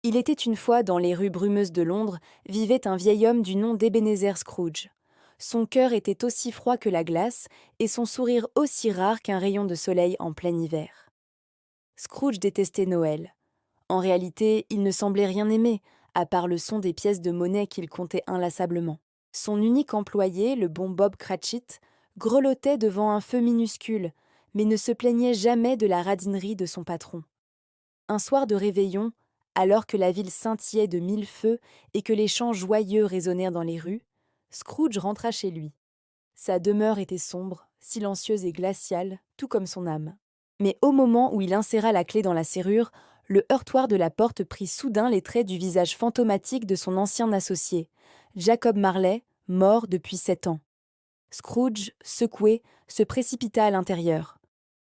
Il était une fois, dans les rues brumeuses de Londres, vivait un vieil homme du nom d'Ebenezer Scrooge. Son cœur était aussi froid que la glace, et son sourire aussi rare qu'un rayon de soleil en plein hiver. Scrooge détestait Noël. En réalité, il ne semblait rien aimer, à part le son des pièces de monnaie qu'il comptait inlassablement. Son unique employé, le bon Bob Cratchit, grelottait devant un feu minuscule, mais ne se plaignait jamais de la radinerie de son patron. Un soir de réveillon, alors que la ville scintillait de mille feux et que les chants joyeux résonnèrent dans les rues, Scrooge rentra chez lui. Sa demeure était sombre, silencieuse et glaciale, tout comme son âme. Mais au moment où il inséra la clé dans la serrure, le heurtoir de la porte prit soudain les traits du visage fantomatique de son ancien associé, Jacob Marley, mort depuis 7 ans. Scrooge, secoué, se précipita à l'intérieur.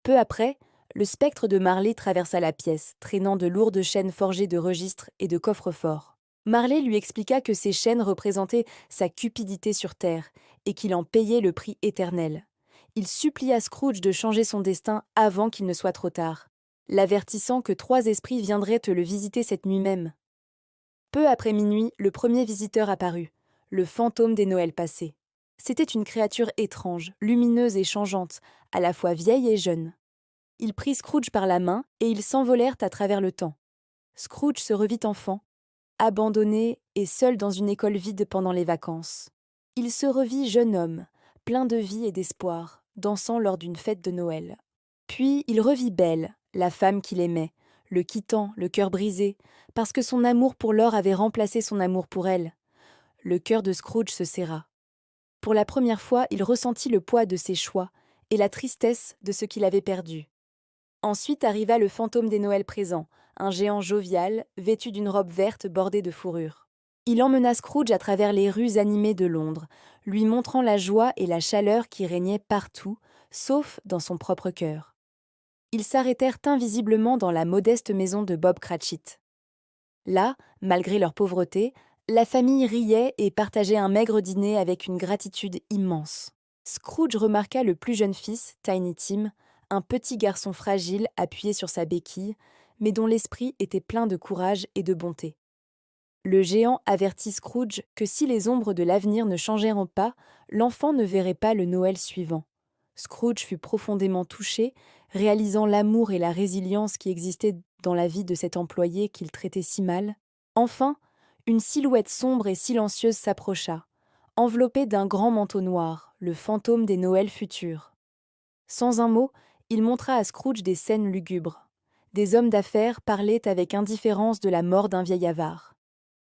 Peu après, le spectre de Marley traversa la pièce, traînant de lourdes chaînes forgées de registres et de coffres-forts. Marley lui expliqua que ces chaînes représentaient sa cupidité sur terre et qu'il en payait le prix éternel. Il supplia Scrooge de changer son destin avant qu'il ne soit trop tard, l'avertissant que 3 esprits viendraient te le visiter cette nuit même. Peu après minuit, le premier visiteur apparut, le fantôme des Noëls passés. C'était une créature étrange, lumineuse et changeante, à la fois vieille et jeune. Il prit Scrooge par la main et ils s'envolèrent à travers le temps. Scrooge se revit enfant, abandonné et seul dans une école vide pendant les vacances. Il se revit jeune homme, plein de vie et d'espoir, dansant lors d'une fête de Noël. Puis il revit Belle, la femme qu'il aimait, le quittant, le cœur brisé, parce que son amour pour l'or avait remplacé son amour pour elle. Le cœur de Scrooge se serra. Pour la première fois, il ressentit le poids de ses choix et la tristesse de ce qu'il avait perdu. Ensuite arriva le fantôme des Noëls présents, un géant jovial, vêtu d'une robe verte bordée de fourrure. Il emmena Scrooge à travers les rues animées de Londres, lui montrant la joie et la chaleur qui régnaient partout, sauf dans son propre cœur. Ils s'arrêtèrent invisiblement dans la modeste maison de Bob Cratchit. Là, malgré leur pauvreté, la famille riait et partageait un maigre dîner avec une gratitude immense. Scrooge remarqua le plus jeune fils, Tiny Tim, un petit garçon fragile appuyé sur sa béquille, mais dont l'esprit était plein de courage et de bonté. Le géant avertit Scrooge que si les ombres de l'avenir ne changèrent pas, l'enfant ne verrait pas le Noël suivant. Scrooge fut profondément touché, réalisant l'amour et la résilience qui existaient dans la vie de cet employé qu'il traitait si mal. Enfin, une silhouette sombre et silencieuse s'approcha, enveloppée d'un grand manteau noir, le fantôme des Noëls futurs. Sans un mot, il montra à Scrooge des scènes lugubres. Des hommes d'affaires parlaient avec indifférence de la mort d'un vieil avare.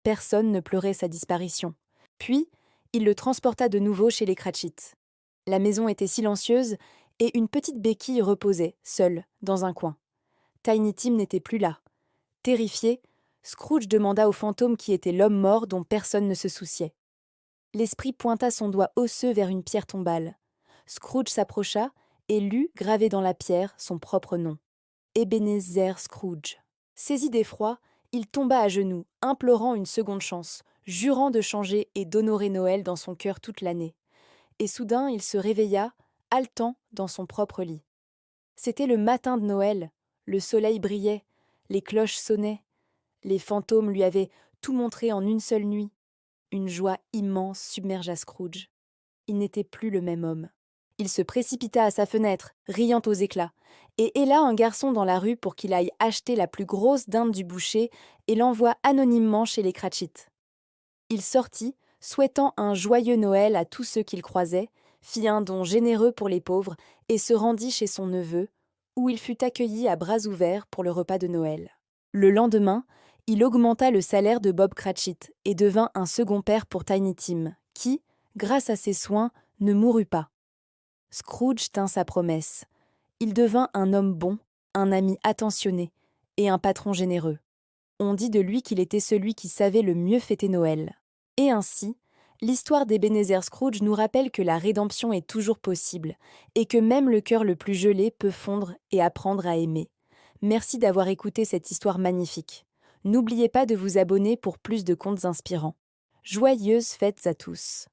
Personne ne pleurait sa disparition. Puis, il le transporta de nouveau chez les Cratchit. La maison était silencieuse et une petite béquille reposait, seule, dans un coin. Tiny Tim n'était plus là. Terrifié, Scrooge demanda au fantôme qui était l'homme mort dont personne ne se souciait. L'esprit pointa son doigt osseux vers une pierre tombale. Scrooge s'approcha et lut, gravé dans la pierre, son propre nom. Ebenezer Scrooge. Saisi d'effroi, il tomba à genoux, implorant une seconde chance, jurant de changer et d'honorer Noël dans son cœur toute l'année. Et soudain il se réveilla, haletant dans son propre lit. C'était le matin de Noël, le soleil brillait, les cloches sonnaient, les fantômes lui avaient tout montré en une seule nuit. Une joie immense submergea Scrooge. Il n'était plus le même homme. Il se précipita à sa fenêtre, riant aux éclats, et héla un garçon dans la rue pour qu'il aille acheter la plus grosse dinde du boucher et l'envoie anonymement chez les Cratchit. Il sortit, souhaitant un joyeux Noël à tous ceux qu'il croisait, fit un don généreux pour les pauvres et se rendit chez son neveu, où il fut accueilli à bras ouverts pour le repas de Noël. Le lendemain, il augmenta le salaire de Bob Cratchit et devint un second père pour Tiny Tim, qui, grâce à ses soins, ne mourut pas. Scrooge tint sa promesse. Il devint un homme bon, un ami attentionné et un patron généreux. On dit de lui qu'il était celui qui savait le mieux fêter Noël. Et ainsi, l'histoire d'Ebenezer Scrooge nous rappelle que la rédemption est toujours possible et que même le cœur le plus gelé peut fondre et apprendre à aimer. Merci d'avoir écouté cette histoire magnifique. N'oubliez pas de vous abonner pour plus de contes inspirants. Joyeuses fêtes à tous!